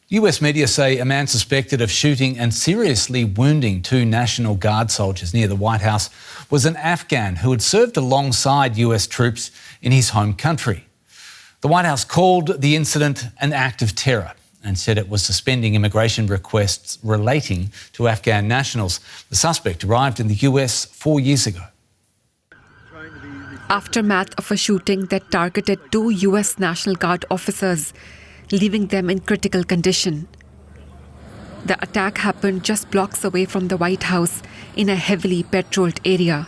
US media say a man suspected of shooting and seriously wounding two National Guard soldiers near the White House was an Afghan who had served alongside US troops in his home country. The White House called the incident an act of terror and said it was suspending immigration requests relating to Afghan nationals. The suspect arrived in the US 4 years ago. Aftermath of a shooting that targeted two US National Guard officers, leaving them in critical condition. The attack happened just blocks away from the White House in a heavily patrolled area.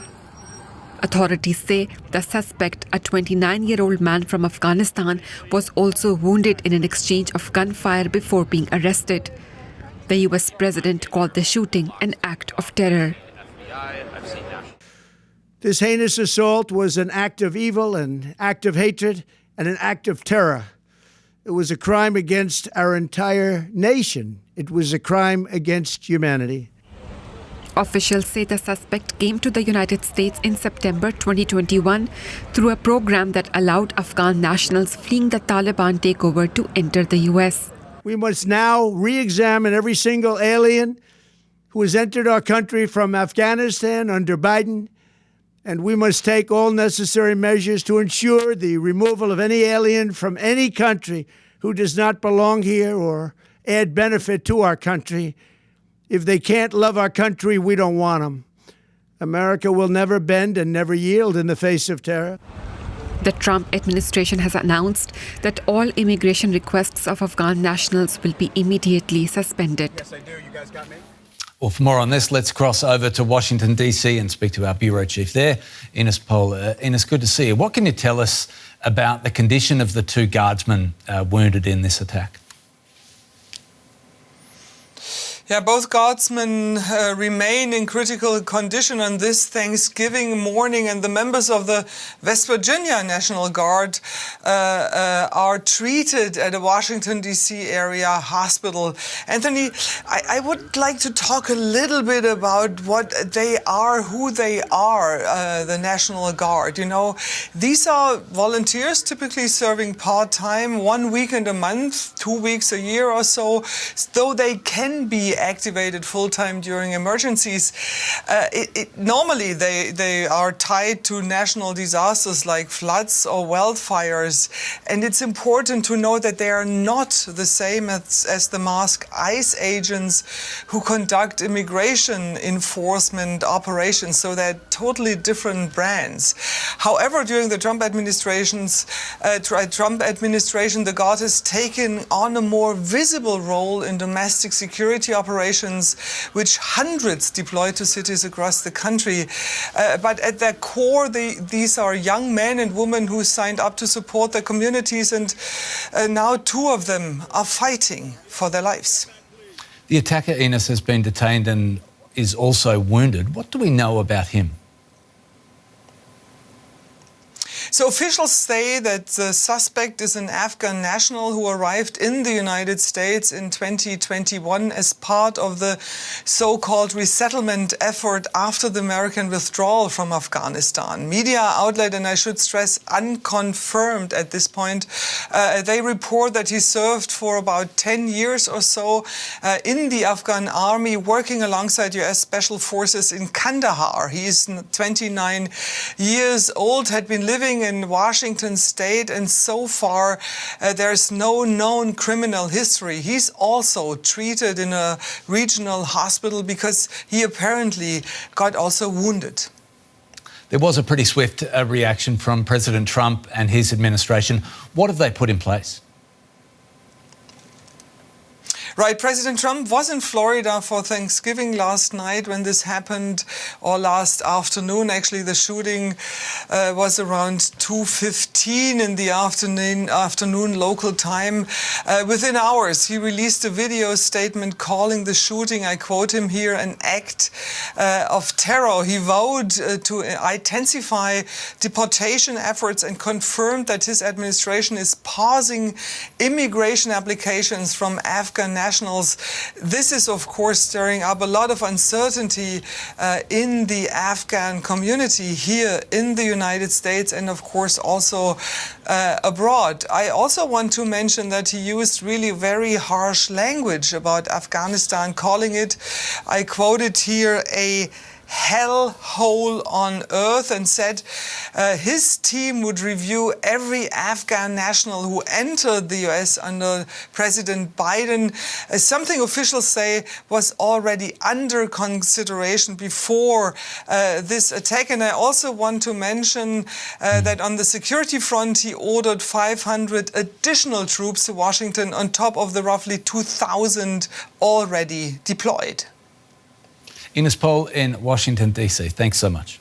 Authorities say the suspect, a 29-year-old man from Afghanistan, was also wounded in an exchange of gunfire before being arrested. The US president called the shooting an act of terror. This heinous assault was an act of evil, an act of hatred, and an act of terror. It was a crime against our entire nation. It was a crime against humanity. Officials say the suspect came to the United States in September 2021 through a program that allowed Afghan nationals fleeing the Taliban takeover to enter the US. We must now re-examine every single alien who has entered our country from Afghanistan under Biden, and we must take all necessary measures to ensure the removal of any alien from any country who does not belong here or add benefit to our country. If they can't love our country, we don't want them. America will never bend and never yield in the face of terror. The Trump administration has announced that all immigration requests of Afghan nationals will be immediately suspended. Yes, I do. You guys got me? Well, for more on this, let's cross over to Washington, D.C. and speak to our bureau chief there, Ines Pohl. Ines, good to see you. What can you tell us about the condition of the two guardsmen wounded in this attack? Yeah, both guardsmen remain in critical condition on this Thanksgiving morning, and the members of the West Virginia National Guard are treated at a Washington, D.C. area hospital. Anthony, I would like to talk a little bit about what they are, who they are, the National Guard. You know, these are volunteers typically serving part-time, 1 weekend a month, 2 weeks a year or so, though they can be activated full-time during emergencies. Normally they are tied to national disasters like floods or wildfires, and it's important to know that they are not the same as the masked ICE agents who conduct immigration enforcement operations, so they're totally different brands. However, during the Trump administration, the Guard has taken on a more visible role in domestic security operations, which hundreds deploy to cities across the country. But at their core, these are young men and women who signed up to support their communities, and now two of them are fighting for their lives. The attacker, Ines, has been detained and is also wounded. What do we know about him? So officials say that the suspect is an Afghan national who arrived in the United States in 2021 as part of the so-called resettlement effort after the American withdrawal from Afghanistan. Media outlet, and I should stress unconfirmed at this point, they report that he served for about 10 years or so in the Afghan army, working alongside US Special Forces in Kandahar. He is 29 years old, had been living in Washington State, and so far there's no known criminal history. He's also treated in a regional hospital because he apparently got also wounded. There was a pretty swift reaction from President Trump and his administration. What have they put in place? Right, President Trump was in Florida for Thanksgiving last night when this happened, or last afternoon. Actually, the shooting was around 2:15 in the afternoon local time. Within hours, he released a video statement calling the shooting, I quote him here, an act of terror. He vowed to intensify deportation efforts and confirmed that his administration is pausing immigration applications from Afghan nationals nationals. This is, of course, stirring up a lot of uncertainty in the Afghan community here in the United States and, of course, also abroad. I also want to mention that he used really very harsh language about Afghanistan, calling it, I quote it here, a hell hole on earth, and said his team would review every Afghan national who entered the US under President Biden, something officials say was already under consideration before this attack. And I also want to mention that on the security front, he ordered 500 additional troops to Washington on top of the roughly 2,000 already deployed. Ines Pohl in Washington, D.C. Thanks so much.